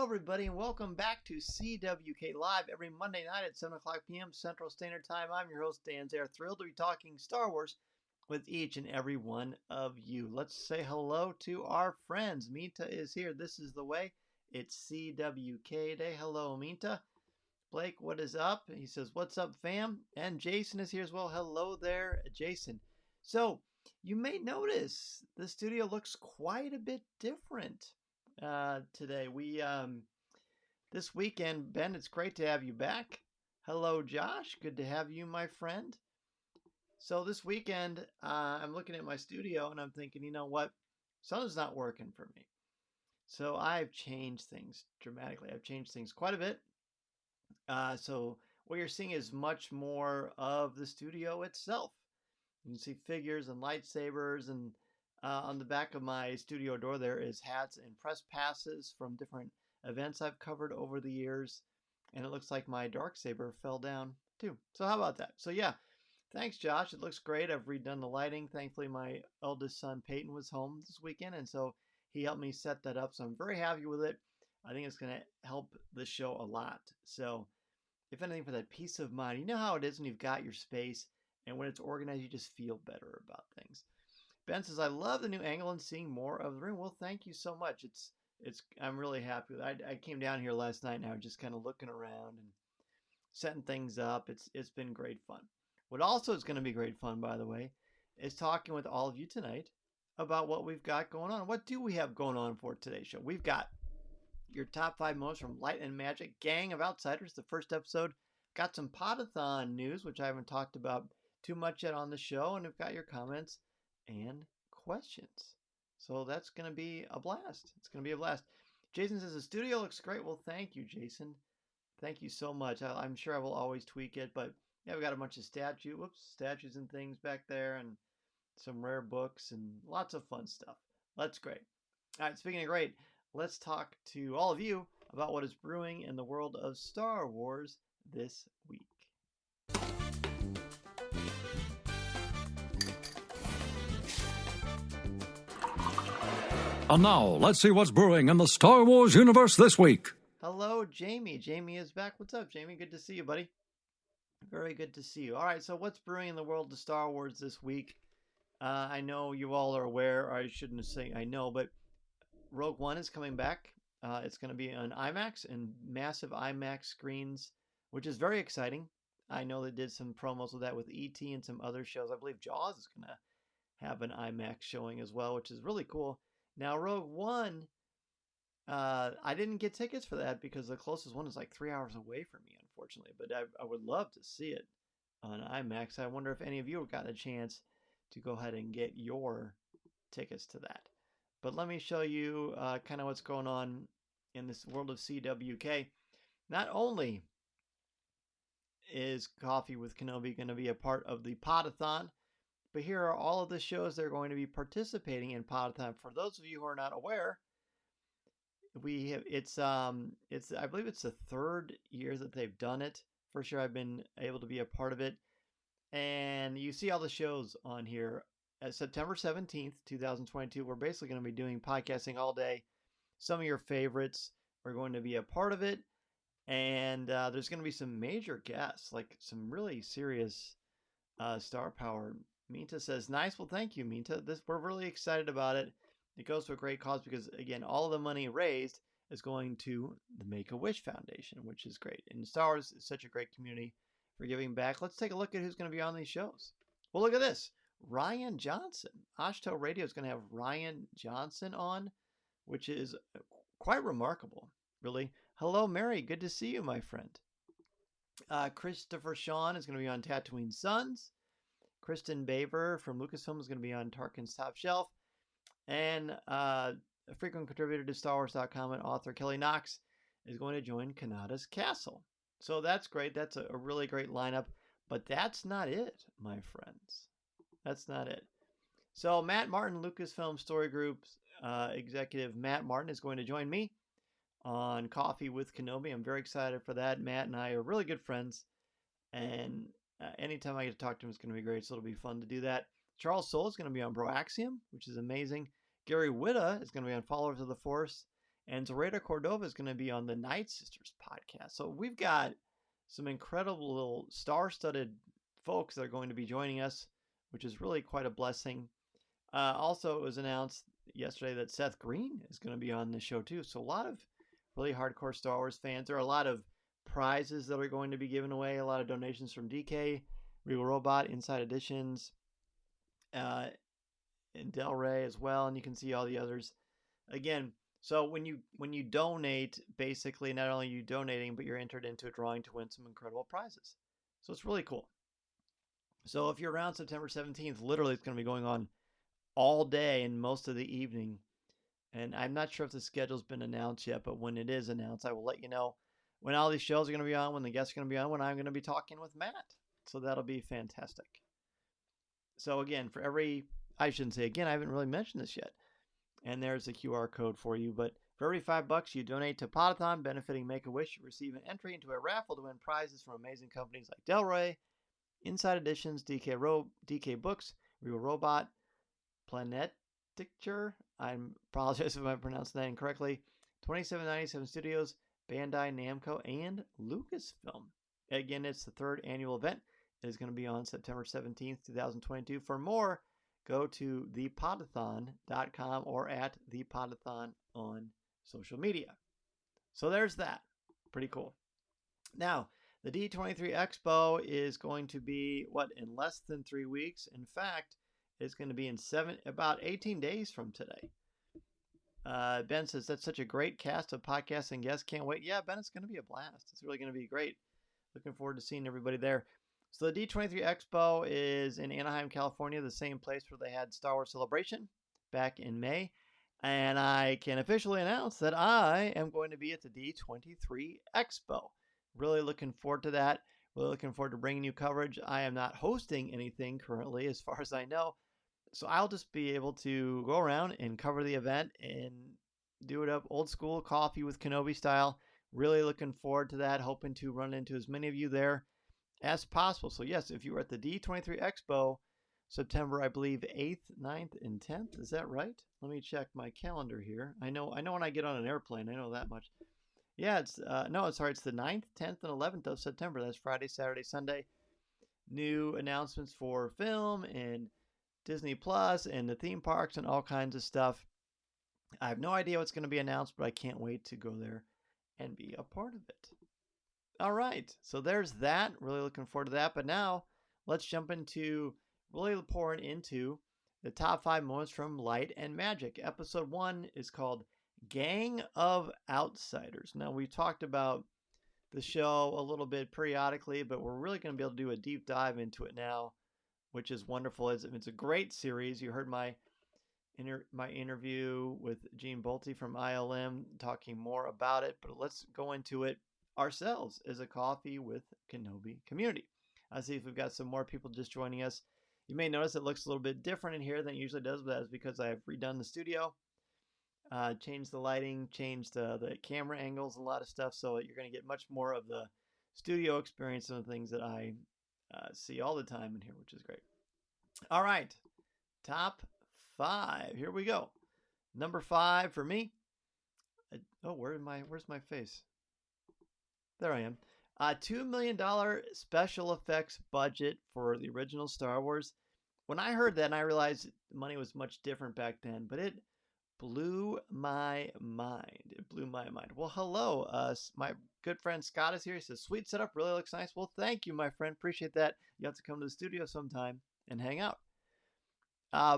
everybody, and welcome back to CWK Live every Monday night at 7 o'clock p.m. Central Standard Time. I'm your host, Dan Zare, thrilled to be talking Star Wars with each and every one of you. Let's say hello to our friends. Minta is here. This is the way. It's CWK Day. Hello, Minta. Blake, what is up? He says, what's up, fam? And Jason is here as well. Hello there, Jason. So, you may notice the studio looks quite a bit different today. This weekend, Ben, it's great to have you back. Hello, Josh. Good to have you, my friend. So this weekend, I'm looking at my studio and I'm thinking, you know what? Something's not working for me. So I've changed things dramatically. I've changed things quite a bit. So what you're seeing is much more of the studio itself. You can see figures and lightsabers, and on the back of my studio door there is hats and press passes from different events I've covered over the years. And it looks like my Darksaber fell down too. So how about that? So yeah, thanks Josh. It looks great. I've redone the lighting. Thankfully my eldest son Peyton was home this weekend, and so he helped me set that up. So I'm very happy with it. I think it's going to help the show a lot. So if anything, for that peace of mind, you know how it is when you've got your space and when it's organized, you just feel better about things. Ben says, I love the new angle and seeing more of the room. Well, thank you so much. I'm really happy with it. I came down here last night and I was just kind of looking around and setting things up. It's been great fun. What also is going to be great fun, by the way, is talking with all of you tonight about what we've got going on. What do we have going on for today's show? We've got your top 5 moments from Light and Magic, Gang of Outsiders, the first episode. Got some Podathan news, which I haven't talked about too much yet on the show, and we've got your comments and questions. So that's going to be a blast. It's going to be a blast. Jason says the studio looks great. Well, thank you, Jason. Thank you so much. I'm sure I will always tweak it, but yeah, we got a bunch of statues and things back there, and some rare books and lots of fun stuff. That's great. All right, speaking of great, let's talk to all of you about what is brewing in the world of Star Wars this week. And now, let's see what's brewing in the Star Wars universe this week. Hello, Jamie. Jamie is back. What's up, Jamie? Good to see you, buddy. Very good to see you. All right, so what's brewing in the world of Star Wars this week? I know you all are aware, or I shouldn't say I know, but Rogue One is coming back. It's going to be on IMAX and massive IMAX screens, which is very exciting. I know they did some promos with that with E.T. and some other shows. I believe Jaws is going to have an IMAX showing as well, which is really cool. Now, Rogue One, I didn't get tickets for that because the closest one is like 3 hours away from me, unfortunately. But I would love to see it on IMAX. I wonder if any of you have gotten a chance to go ahead and get your tickets to that. But let me show you kind of what's going on in this world of CWK. Not only is Coffee with Kenobi going to be a part of the Podathon, but here are all of the shows that are going to be participating in Podathon. For those of you who are not aware, I believe it's the third year that they've done it. For sure, I've been able to be a part of it, and you see all the shows on here. September 17th, 2022, we're basically going to be doing podcasting all day. Some of your favorites are going to be a part of it, and there's going to be some major guests, like some really serious star power. Minta says, nice. Well, thank you, Minta. We're really excited about it. It goes to a great cause because, again, all of the money raised is going to the Make-A-Wish Foundation, which is great. And Star Wars is such a great community for giving back. Let's take a look at who's going to be on these shows. Well, look at this. Ryan Johnson. Ashto Radio is going to have Ryan Johnson on, which is quite remarkable, really. Hello, Mary. Good to see you, my friend. Christopher Sean is going to be on Tatooine Sons. Kristen Baver from Lucasfilm is going to be on Tarkin's Top Shelf. And a frequent contributor to StarWars.com and author Kelly Knox is going to join Kanata's Castle. So that's great. That's a really great lineup. But that's not it, my friends. That's not it. So Matt Martin, Lucasfilm Story Group's executive Matt Martin is going to join me on Coffee with Kenobi. I'm very excited for that. Matt and I are really good friends, and anytime I get to talk to him, it's going to be great. So it'll be fun to do that. Charles Soule is going to be on Broaxium, which is amazing. Gary Whitta is going to be on Followers of the Force, And Zoraida Cordova is going to be on the Night Sisters podcast. So we've got some incredible star-studded folks that are going to be joining us, which is really quite a blessing. Also, it was announced yesterday that Seth Green is going to be on the show too. So a lot of really hardcore Star Wars fans. There are a lot of prizes that are going to be given away. A lot of donations from DK, Regal Robot, Inside Editions, and Del Rey as well. And you can see all the others. Again, so when you donate, basically not only are you donating, but you're entered into a drawing to win some incredible prizes. So it's really cool. So if you're around September 17th, literally it's going to be going on all day and most of the evening. And I'm not sure if the schedule's been announced yet, but when it is announced, I will let you know when all these shows are going to be on, when the guests are going to be on, when I'm going to be talking with Matt. So that'll be fantastic. So again, I shouldn't say again, I haven't really mentioned this yet. And there's a QR code for you. But for every $5 you donate to Podathan, benefiting Make-A-Wish, you receive an entry into a raffle to win prizes from amazing companies like Del Rey, Inside Editions, DK Books, Real Robot, Planeticture, I apologize if I pronounced that incorrectly, 2797 Studios, Bandai Namco, and Lucasfilm. Again, it's the third annual event. It is going to be on September 17th, 2022. For more, go to thepodathon.com or at thepodathon on social media. So there's that. Pretty cool. Now, the D23 Expo is going to be, in less than 3 weeks. In fact, it's going to be in about 18 days from today. Ben says, that's such a great cast of podcasts and guests. Can't wait. Yeah, Ben, it's going to be a blast. It's really going to be great. Looking forward to seeing everybody there. So the D23 Expo is in Anaheim, California, the same place where they had Star Wars Celebration back in May. And I can officially announce that I am going to be at the D23 Expo. Really looking forward to that. Really looking forward to bringing you coverage. I am not hosting anything currently, as far as I know. So I'll just be able to go around and cover the event and do it up old school, coffee with Kenobi style. Really looking forward to that. Hoping to run into as many of you there as possible. So yes, if you were at the D23 Expo, September, I believe, 8th, 9th, and 10th. Is that right? Let me check my calendar here. I know when I get on an airplane, I know that much. Yeah, it's the 9th, 10th, and 11th of September. That's Friday, Saturday, Sunday. New announcements for film and Disney Plus and the theme parks and all kinds of stuff. I have no idea what's going to be announced, but I can't wait to go there and be a part of it. All right, so there's that. Really looking forward to that. But now let's jump into really pouring into the top 5 moments from Light and Magic. Episode 1 is called Gang of Outsiders. Now, we talked about the show a little bit periodically, but we're really going to be able to do a deep dive into it now, which is wonderful. It's a great series. You heard my interview with Gene Bolte from ILM talking more about it, but let's go into it ourselves as a Coffee with Kenobi community. I'll see if we've got some more people just joining us. You may notice it looks a little bit different in here than it usually does, but that's because I've redone the studio, changed the lighting, changed the camera angles, a lot of stuff, so you're going to get much more of the studio experience and the things that I see all the time in here, which is great. All right, top 5. Here we go. Number 5 for me. Where's my face? There I am. $2 million special effects budget for the original Star Wars. When I heard that, and I realized money was much different back then, but it blew my mind. It blew my mind. Well, hello. My good friend Scott is here. He says, sweet setup. Really looks nice. Well, thank you, my friend. Appreciate that. You have to come to the studio sometime and hang out.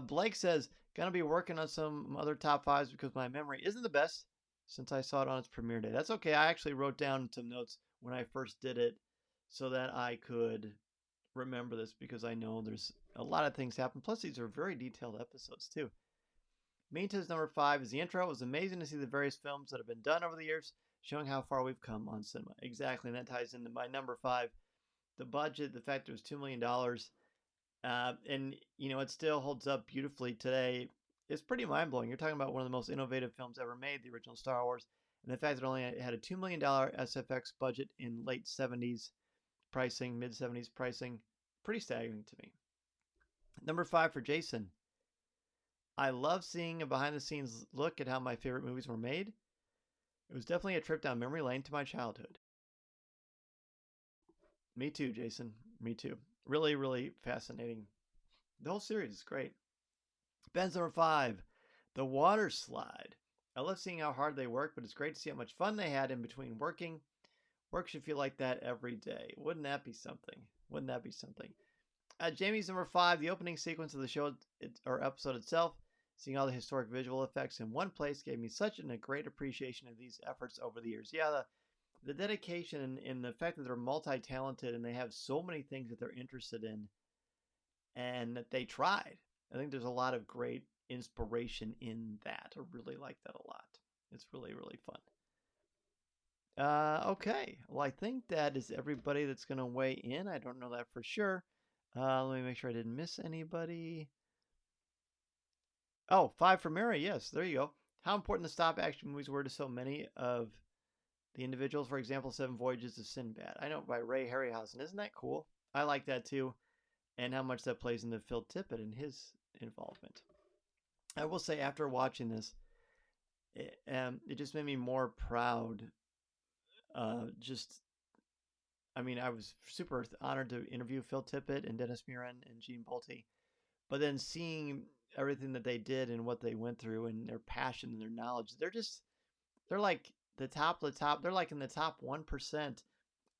Blake says, going to be working on some other top 5s because my memory isn't the best since I saw it on its premiere day. That's okay. I actually wrote down some notes when I first did it so that I could remember this because I know there's a lot of things happen. Plus, these are very detailed episodes, too. Minta's number 5 is the intro. It was amazing to see the various films that have been done over the years, showing how far we've come on cinema. Exactly, and that ties into my number 5. The budget, the fact it was $2 million, and, it still holds up beautifully today. It's pretty mind-blowing. You're talking about one of the most innovative films ever made, the original Star Wars. And the fact that it only had a $2 million SFX budget in late 70s pricing, mid 70s pricing, pretty staggering to me. Number 5 for Jason. I love seeing a behind the scenes look at how my favorite movies were made. It was definitely a trip down memory lane to my childhood. Me too, Jason. Me too. Really, really fascinating. The whole series is great. Ben's number 5, the water slide. I love seeing how hard they work, but it's great to see how much fun they had in between working. Work should feel like that every day. Wouldn't that be something? Wouldn't that be something? Jamie's number 5, the opening sequence of the show or episode itself. Seeing all the historic visual effects in one place gave me such a great appreciation of these efforts over the years. Yeah, the dedication and the fact that they're multi-talented and they have so many things that they're interested in and that they tried. I think there's a lot of great inspiration in that. I really like that a lot. It's really, really fun. Okay. Well, I think that is everybody that's going to weigh in. I don't know that for sure. Let me make sure I didn't miss anybody. Oh, 5 for Mary. Yes, there you go. How important the stop action movies were to so many of the individuals. For example, 7 Voyages of Sinbad. I know, by Ray Harryhausen. Isn't that cool? I like that too. And how much that plays into Phil Tippett and his involvement. I will say, after watching this, it just made me more proud. I was super honored to interview Phil Tippett and Dennis Muren and Gene Bolte. But then seeing everything that they did and what they went through and their passion and their knowledge, they're like the top of the top. They're like in the top 1%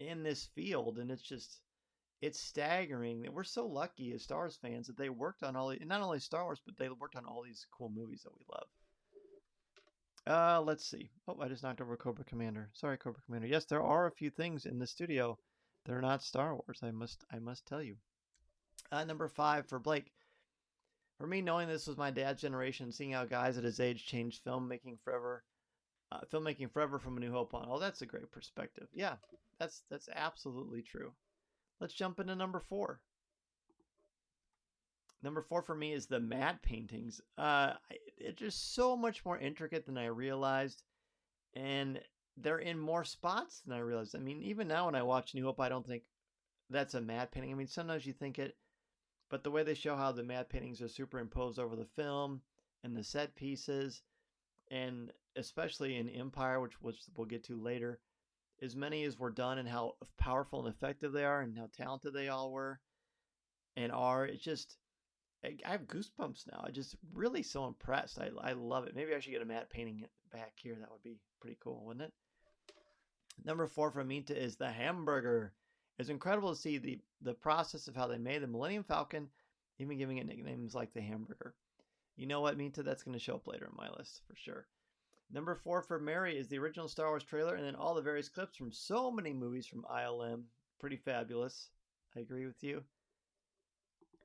in this field, and it's staggering that we're so lucky as Star Wars fans that they worked on not only Star Wars, but they worked on all these cool movies that we love. Let's see. Oh, I just knocked over Cobra Commander. Sorry, Cobra Commander. Yes, there are a few things in the studio that are not Star Wars. I must tell you. Number 5 for Blake. For me, knowing this was my dad's generation, seeing how guys at his age changed filmmaking forever from A New Hope on. Oh, that's a great perspective. Yeah, that's absolutely true. Let's jump into number 4. Number 4 for me is the matte paintings. It's just so much more intricate than I realized, and they're in more spots than I realized. I mean, even now when I watch New Hope, I don't think that's a matte painting. I mean, sometimes you think it, but the way they show how the matte paintings are superimposed over the film and the set pieces, and especially in Empire, which we'll get to later, as many as were done and how powerful and effective they are and how talented they all were and are. It's just, I have goosebumps now. I just really so impressed. I love it. Maybe I should get a matte painting back here. That would be pretty cool, wouldn't it? Number 4 for Minta is the hamburger. It's incredible to see the process of how they made the Millennium Falcon, even giving it nicknames like the hamburger. You know what, Minta? That's going to show up later in my list for sure. Number 4 for Mary is the original Star Wars trailer and then all the various clips from so many movies from ILM. Pretty fabulous. I agree with you.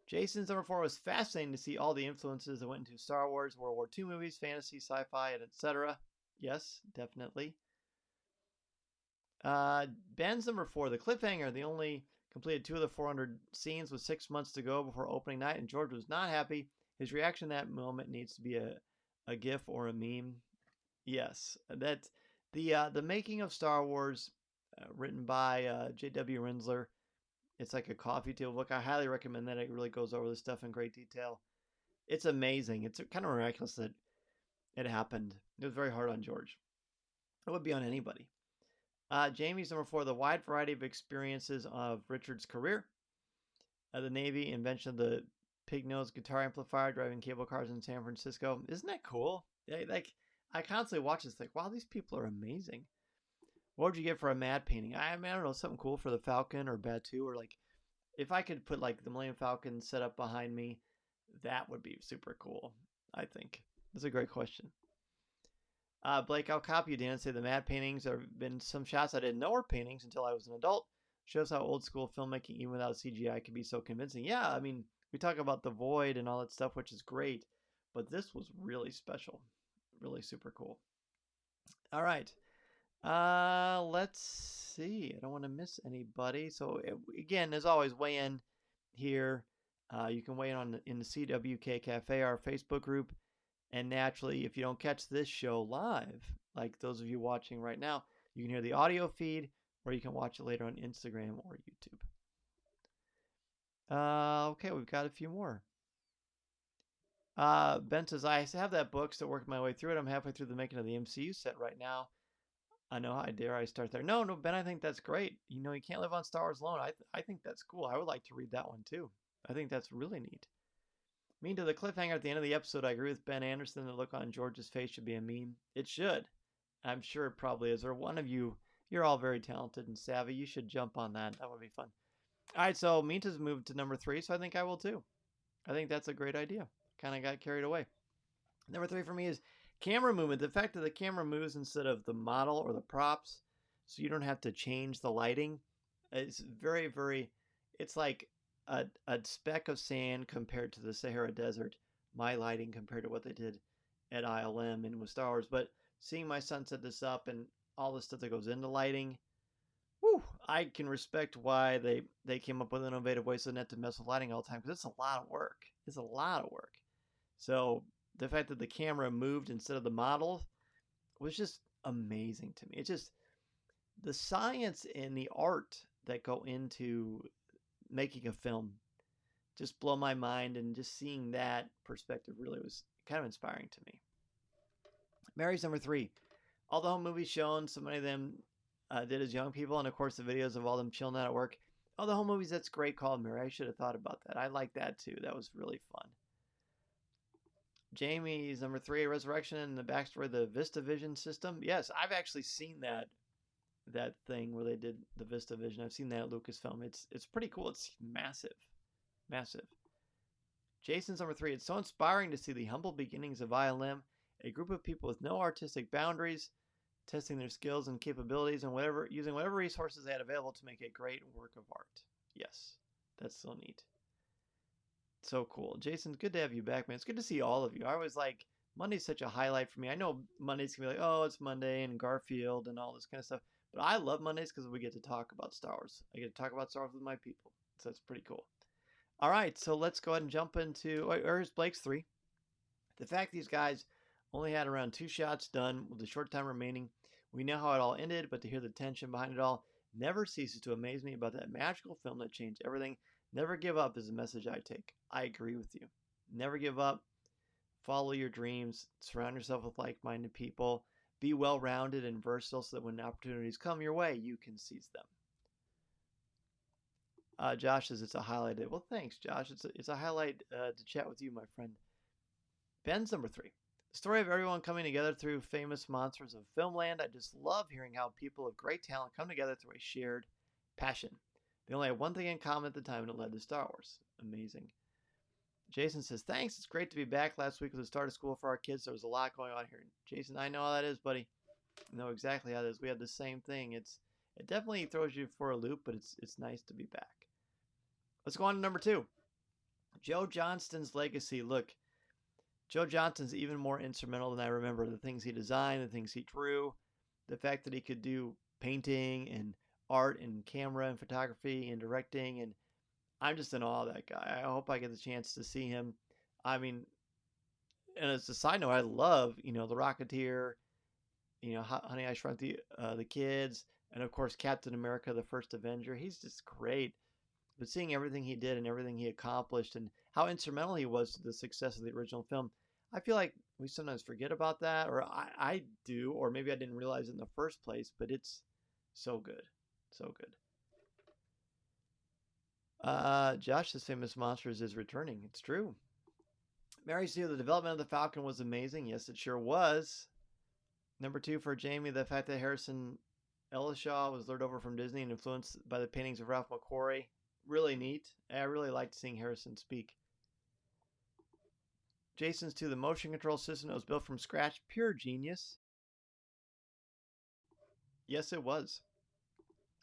Jason's number 4 was fascinating to see all the influences that went into Star Wars, World War II movies, fantasy, sci-fi, and etc. Yes, definitely. Ben's number 4, the cliffhanger. They only completed 2 of the 400 scenes with 6 months to go before opening night, and George was not happy. His reaction to that moment needs to be a GIF or a meme. Yes, that the making of Star Wars, written by J.W. Rinsler. It's like a coffee table book. I highly recommend that. It really goes over this stuff in great detail. It's amazing. It's kind of miraculous that it happened. It was very hard on George. It would be on anybody. Jamie's number 4, the wide variety of experiences of Richard's career. The Navy, invention of the pig-nosed guitar amplifier, driving cable cars in San Francisco. Isn't that cool? Yeah, like, I constantly watch this, like, wow, these people are amazing. What would you get for a matte painting? I mean, I don't know, something cool for the Falcon or Batu, or like, if I could put like the Millennium Falcon set up behind me, that would be super cool, I think. That's a great question. Blake, I'll copy you, Dan, and say the matte paintings have been some shots I didn't know were paintings until I was an adult. Shows how old school filmmaking, even without CGI, can be so convincing. Yeah, I mean, we talk about The Void and all that stuff, which is great, but this was really special. Really super cool. All right. Let's see. I don't want to miss anybody. So again, as always, weigh in here. You can weigh in in the CWK Cafe, our Facebook group, and naturally, if you don't catch this show live, like those of you watching right now, you can hear the audio feed, or you can watch it later on Instagram or YouTube. Okay, we've got a few more. Ben says, I have that book, still working my way through it. I'm halfway through the making of the MCU set right now. I know. How dare I start there? No, no, Ben. I think that's great. You can't live on Star Wars alone. I think that's cool. I would like to read that one too. I think that's really neat. To the cliffhanger at the end of the episode, I agree with Ben Anderson. The look on George's face should be a meme. It should. I'm sure it probably is. Or one of you, you're all very talented and savvy. You should jump on that. That would be fun. All right, so Minta's moved to number 3, so I think I will too. I think that's a great idea. Kind of got carried away. Number 3 for me is camera movement. The fact that the camera moves instead of the model or the props, so you don't have to change the lighting. It's very, very, it's like a speck of sand compared to the Sahara Desert. My lighting compared to what they did at ILM and with Star Wars. But seeing my son set this up and all the stuff that goes into lighting, whew, I can respect why they came up with an innovative way so not to mess with lighting all the time, because it's a lot of work. It's a lot of work. So the fact that the camera moved instead of the model was just amazing to me. It's just the science and the art that go into making a film just blow my mind, and just seeing that perspective really was kind of inspiring to me. Mary's number 3. All the home movies shown, so many of them did as young people, and of course the videos of all them chilling out at work. All the home movies, that's great call, Mary. I should have thought about that. I like that too. That was really fun. Jamie's number 3, Resurrection and the backstory of the VistaVision system. Yes, I've actually seen that thing where they did the VistaVision. I've seen that at Lucasfilm. It's pretty cool. It's massive. Massive. Jason's number 3. It's so inspiring to see the humble beginnings of ILM, a group of people with no artistic boundaries, testing their skills and capabilities and using whatever resources they had available to make a great work of art. Yes, that's so neat. So cool. Jason, good to have you back, man. It's good to see all of you. I always like Monday's such a highlight for me. I know Mondays can be like, oh, it's Monday and Garfield and all this kind of stuff. But I love Mondays because we get to talk about Star Wars. I get to talk about Star Wars with my people. So that's pretty cool. All right, so let's go ahead and jump into, here's Blake's 3. The fact these guys only had around 2 shots done with a short time remaining. We know how it all ended, but to hear the tension behind it all never ceases to amaze me about that magical film that changed everything. Never give up is the message I take. I agree with you. Never give up. Follow your dreams. Surround yourself with like-minded people. Be well-rounded and versatile so that when opportunities come your way, you can seize them. Josh says it's a highlight. Well, thanks, Josh. It's a highlight to chat with you, my friend. Ben's number 3. The story of everyone coming together through famous monsters of filmland. I just love hearing how people of great talent come together through a shared passion. They only had one thing in common at the time, and it led to Star Wars. Amazing. Jason says, thanks. It's great to be back. Last week was the start of school for our kids. There was a lot going on here. Jason, I know how that is, buddy. I know exactly how it is. We had the same thing. It definitely throws you for a loop, but it's nice to be back. Let's go on to number 2. Joe Johnston's legacy. Look, Joe Johnston's even more instrumental than I remember. The things he designed, the things he drew, the fact that he could do painting and art and camera and photography and directing, and I'm just in awe of that guy. I hope I get the chance to see him. I mean, and as a side note, I love, The Rocketeer, Honey, I Shrunk the Kids, and of course Captain America, the First Avenger. He's just great. But seeing everything he did and everything he accomplished and how instrumental he was to the success of the original film, I feel like we sometimes forget about that, or I do, or maybe I didn't realize it in the first place, but it's so good. So good. Josh's Famous Monsters is returning. It's true. Mary Sue, the development of the Falcon was amazing. Yes, it sure was. Number 2 for Jamie, the fact that Harrison Elishaw was lured over from Disney and influenced by the paintings of Ralph McQuarrie. Really neat. I really liked seeing Harrison speak. Jason's 2, the motion control system that was built from scratch. Pure genius. Yes, it was.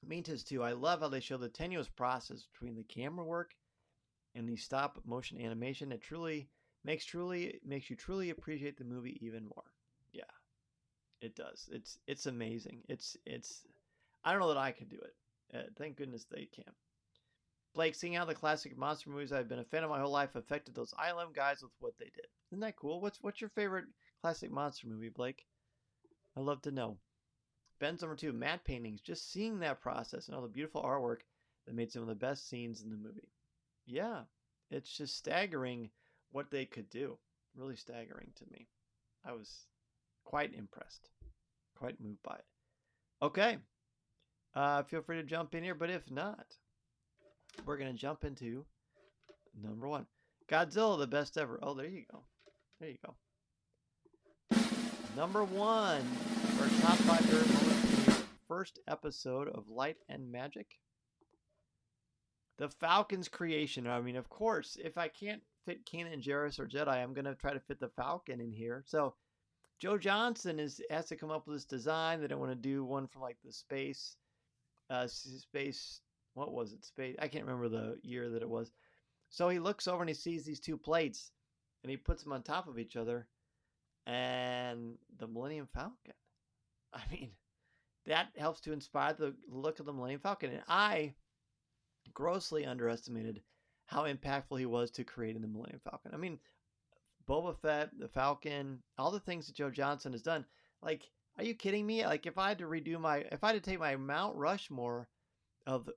Minta's 2, I love how they show the tenuous process between the camera work and the stop motion animation. It truly makes you truly appreciate the movie even more. Yeah, it does. It's amazing. It's I don't know that I could do it. Thank goodness they can. Blake, seeing how the classic monster movies I've been a fan of my whole life affected those ILM guys with what they did. Isn't that cool? What's your favorite classic monster movie, Blake? I'd love to know. Ben's number 2, matte paintings. Just seeing that process and all the beautiful artwork that made some of the best scenes in the movie. Yeah, it's just staggering what they could do. Really staggering to me. I was quite impressed. Quite moved by it. Okay. Feel free to jump in here, but if not, we're going to jump into number one. Godzilla, the best ever. Oh, there you go. There you go. Number one for top 5 favorite moments in the first episode of Light and Magic. The Falcon's creation. I mean, of course, if I can't fit Kanan, Jarrus, or Jedi, I'm going to try to fit the Falcon in here. So Joe Johnston has to come up with this design. They don't want to do one from like the space, what was it? Space, I can't remember the year that it was. So he looks over and he sees these two plates and he puts them on top of each other and the Millennium Falcon. I mean, that helps to inspire the look of the Millennium Falcon. And I grossly underestimated how impactful he was to creating the Millennium Falcon. I mean, Boba Fett, the Falcon, all the things that Joe Johnston has done. Like, are you kidding me? Like, if I had to take my Mount Rushmore of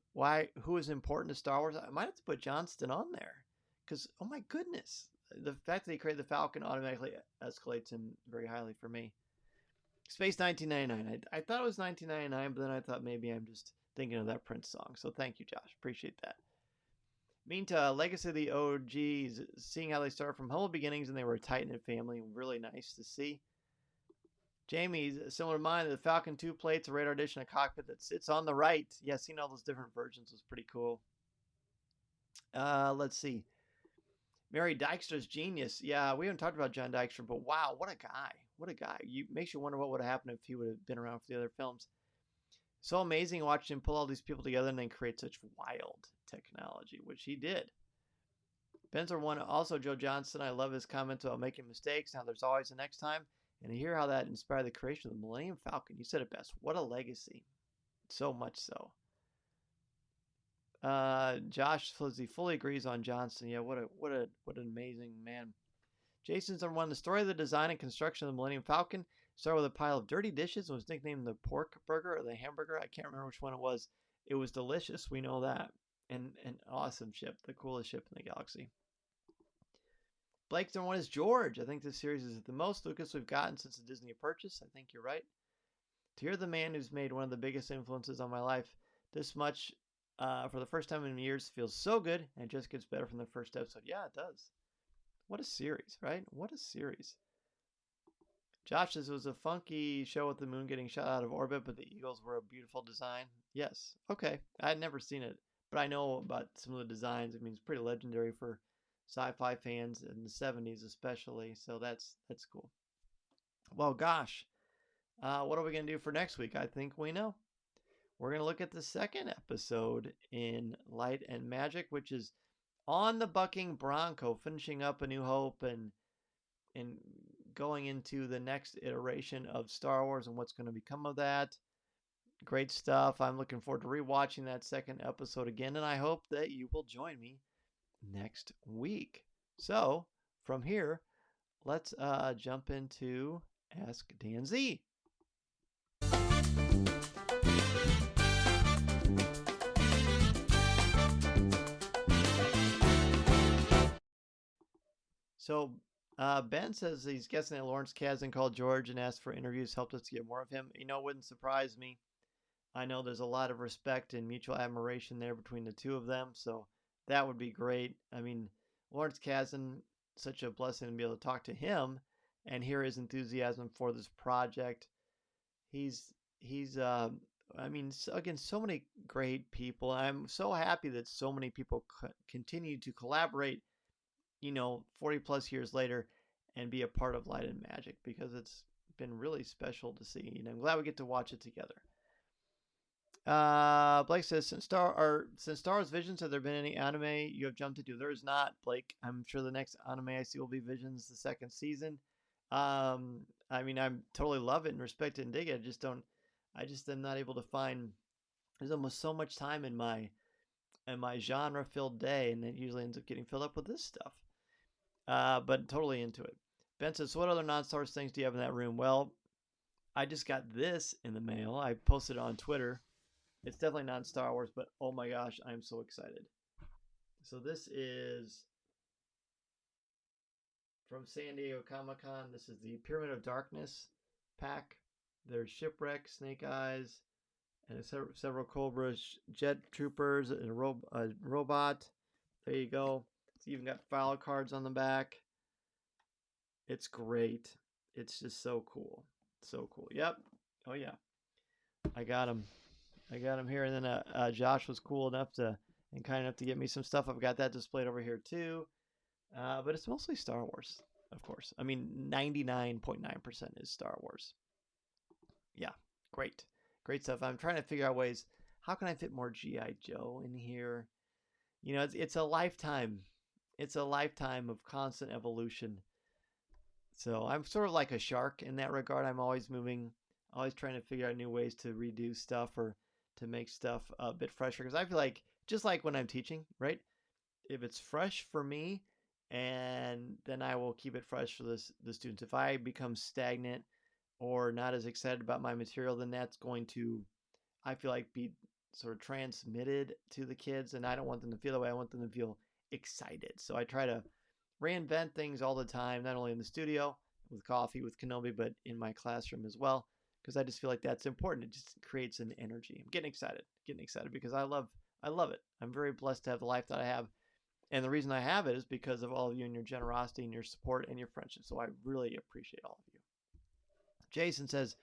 who is important to Star Wars, I might have to put Johnston on there. Because, oh my goodness, the fact that he created the Falcon automatically escalates him very highly for me. Space 1999. I thought it was 1999, but then I thought maybe I'm just thinking of that Prince song. So thank you, Josh. Appreciate that. Meantime, Legacy of the OGs, seeing how they started from humble beginnings and they were a tight-knit family, really nice to see. Jamie's similar to mine, the Falcon 2 plates, a radar dish, and a cockpit that sits on the right. Yeah, seeing all those different versions was pretty cool. Let's see. Mary Dykstra's genius. Yeah, we haven't talked about John Dykstra, but wow, what a guy. What a guy. Makes you wonder what would have happened if he would have been around for the other films. So amazing watching him pull all these people together and then create such wild technology, which he did. Benzer one, also Joe Johnston. I love his comments about making mistakes. Now there's always the next time. And to hear how that inspired the creation of the Millennium Falcon. You said it best. What a legacy. So much so. Josh Flizzy fully agrees on Johnston. Yeah, what an amazing man. Jason's number one. The story of the design and construction of the Millennium Falcon started with a pile of dirty dishes and was nicknamed the pork burger or the hamburger. I can't remember which one it was. It was delicious. We know that. And an awesome ship, the coolest ship in the galaxy. Blake's number one is George. I think this series is the most Lucas we've gotten since the Disney purchase. I think you're right. To hear the man who's made one of the biggest influences on my life this much for the first time in years feels so good, and it just gets better from the first episode. Yeah, it does. What a series, right? What a series. Josh says it was a funky show with the moon getting shot out of orbit, but the Eagles were a beautiful design. Yes. Okay. I had never seen it, but I know about some of the designs. I mean, it's pretty legendary for sci-fi fans in the 70s especially, so that's cool. Well, gosh, what are we going to do for next week? I think we know. We're going to look at the second episode in Light and Magic, which is on the bucking Bronco, finishing up A New Hope and going into the next iteration of Star Wars and what's going to become of that. Great stuff. I'm looking forward to rewatching that second episode again, and I hope that you will join me next week. So, from here, let's jump into Ask Dan Z. So, Ben says he's guessing that Lawrence Kasdan called George and asked for interviews, helped us to get more of him. You know, it wouldn't surprise me. I know there's a lot of respect and mutual admiration there between the two of them, so that would be great. I mean, Lawrence Kasdan, such a blessing to be able to talk to him and hear his enthusiasm for this project. He's I mean, again, so many great people. I'm so happy that so many people continue to collaborate, 40 plus years later and be a part of Light and Magic, because it's been really special to see. I'm glad we get to watch it together. Blake says, since Star Wars Visions, have there been any anime you have jumped into? There is not, Blake. I'm sure the next anime I see will be Visions, the second season. I mean, I totally love it and respect it and dig it. I just am not able to find. There's almost so much time in my genre-filled day, and it usually ends up getting filled up with this stuff. But totally into it. Ben says, so what other non-Star Wars things do you have in that room? Well, I just got this in the mail. I posted it on Twitter. It's definitely not Star Wars, but oh my gosh, I'm so excited. So this is from San Diego Comic-Con. This is the Pyramid of Darkness pack. There's Shipwreck, Snake Eyes, and several Cobra Jet Troopers, and a robot. There you go. It's even got file cards on the back. It's great. It's just so cool. So cool. Yep. Oh yeah. I got him. Here. And then Josh was cool enough and kind enough to get me some stuff. I've got that displayed over here too. But it's mostly Star Wars, of course. I mean, 99.9% is Star Wars. Yeah, great. Great stuff. I'm trying to figure out ways, how can I fit more G.I. Joe in here? You know, it's a lifetime. It's a lifetime of constant evolution. So I'm sort of like a shark in that regard. I'm always moving, always trying to figure out new ways to redo stuff or to make stuff a bit fresher. Because I feel like, just like when I'm teaching, right? If it's fresh for me, and then I will keep it fresh for the students. If I become stagnant or not as excited about my material, then that's going to, I feel like, be sort of transmitted to the kids, and I don't want them to feel that way. I want them to feel excited. So I try to reinvent things all the time, not only in the studio with coffee with Kenobi, but in my classroom as well, because I just feel like that's important. It just creates an energy. I'm getting excited because I love it. I'm very blessed to have the life that I have. And the reason I have it is because of all of you and your generosity and your support and your friendship. So I really appreciate all of you. Jason says,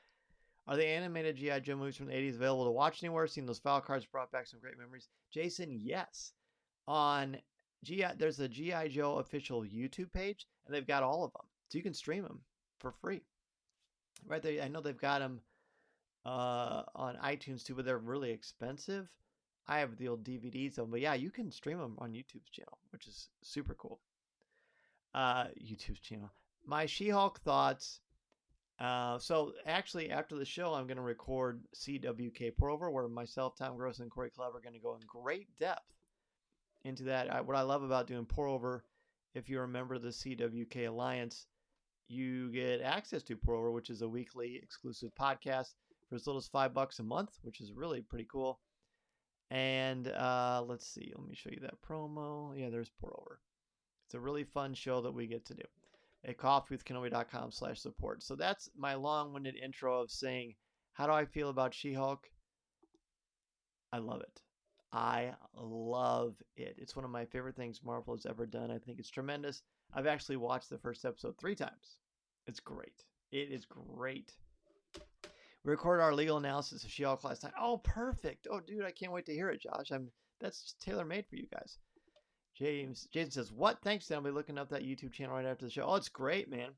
are the animated G.I. Joe movies from the 80s available to watch anywhere? Seen those file cards brought back some great memories. Jason, yes. On there's a G.I. Joe official YouTube page, and they've got all of them. So you can stream them for free. Right there, I know they've got them on iTunes too, but they're really expensive. I have the old DVDs of them, but yeah, you can stream them on YouTube's channel, which is super cool. YouTube's channel. My She-Hulk thoughts. So actually, after the show, I'm going to record CWK pour-over, where myself, Tom Gross, and Corey Club are going to go in great depth into that. What I love about doing pour-over, if you remember the CWK Alliance, you get access to pour-over, which is a weekly exclusive podcast for as little as $5 a month, which is really pretty cool. And let's see. Let me show you that promo. Yeah, there's pour-over. It's a really fun show that we get to do at coffeewithkenobi.com/support. So that's my long-winded intro of saying, how do I feel about She-Hulk? I love it. I love it. It's one of my favorite things Marvel has ever done. I think it's tremendous. I've actually watched the first episode 3 times. It's great. It is great. We recorded our legal analysis of She-Hulk last night. Oh, perfect. Oh, dude, I can't wait to hear it, Josh. That's tailor-made for you guys. Jason says, what? Thanks, Dan. I'll be looking up that YouTube channel right after the show. Oh, it's great, man.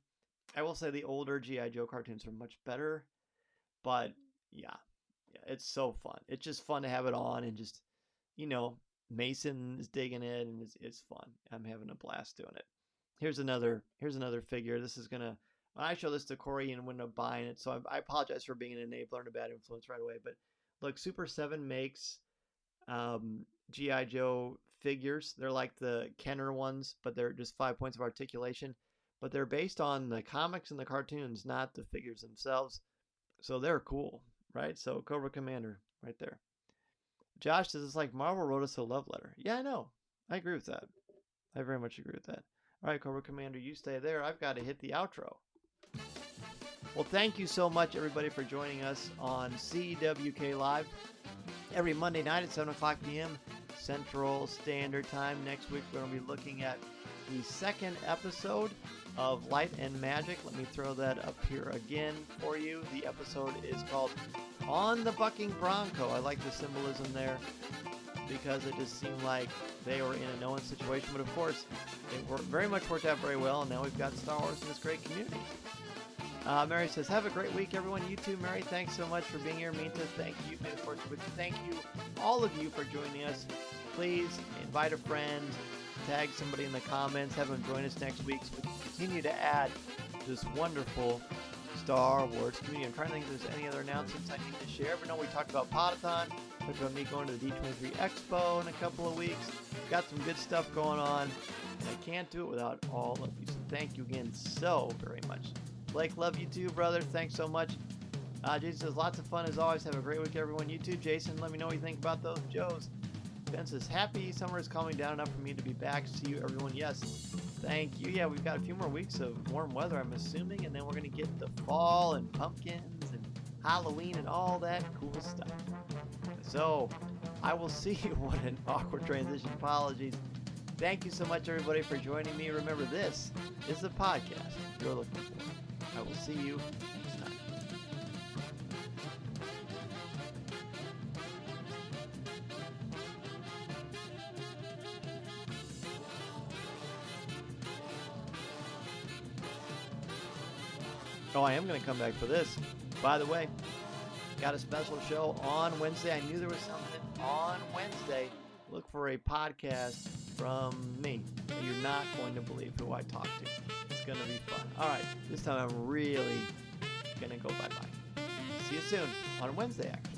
I will say the older G.I. Joe cartoons are much better. But, yeah, it's so fun. It's just fun to have it on and just, Mason is digging it, and it's fun. I'm having a blast doing it. Here's another figure. This is going to, when I show this to Corey and wouldn't up buying it, so I apologize for being an enabler and a bad influence right away. But look, Super 7 makes G.I. Joe figures. They're like the Kenner ones, but they're just 5 points of articulation. But they're based on the comics and the cartoons, not the figures themselves. So they're cool, right? So Cobra Commander right there. Josh says it's like Marvel wrote us a love letter. Yeah, I know. I agree with that. I very much agree with that. All right, Cobra Commander, you stay there. I've got to hit the outro. Well, thank you so much, everybody, for joining us on CWK Live every Monday night at 7 o'clock p.m. Central Standard Time. Next week, we're going to be looking at the second episode of Light and Magic. Let me throw that up here again for you. The episode is called On the Bucking Bronco. I like the symbolism there because it just seemed like they were in a no-win situation. But, of course, it very much worked out very well, and now we've got Star Wars in this great community. Mary says, have a great week, everyone. You too, Mary. Thanks so much for being here. Minta, thank you. May the force be with you. Thank you, all of you, for joining us. Please invite a friend, tag somebody in the comments, have them join us next week so we can continue to add to this wonderful Star Wars community. I'm trying to think if there's any other announcements I need to share. But no, we talked about Podathan. We talked about me going to the D23 Expo in a couple of weeks. Got some good stuff going on. And I can't do it without all of you. So thank you again so very much. Blake, love you too, brother. Thanks so much. Jason says, lots of fun as always. Have a great week, everyone. You too, Jason. Let me know what you think about those Joes. Ben says, happy summer is calming down enough for me to be back. See you, everyone. Yes, thank you. Yeah, we've got a few more weeks of warm weather, I'm assuming, and then we're going to get the fall and pumpkins and Halloween, and all that cool stuff. So, I will see you. What an awkward transition. Apologies. Thank you so much, everybody, for joining me. Remember, this is the podcast you're looking for. I will see you next time. Oh, I am going to come back for this. By the way, got a special show on Wednesday. I knew there was something on Wednesday. Look for a podcast from me. You're not going to believe who I talk to. It's going to be fun. All right, this time I'm really going to go bye-bye. See you soon on Wednesday, actually.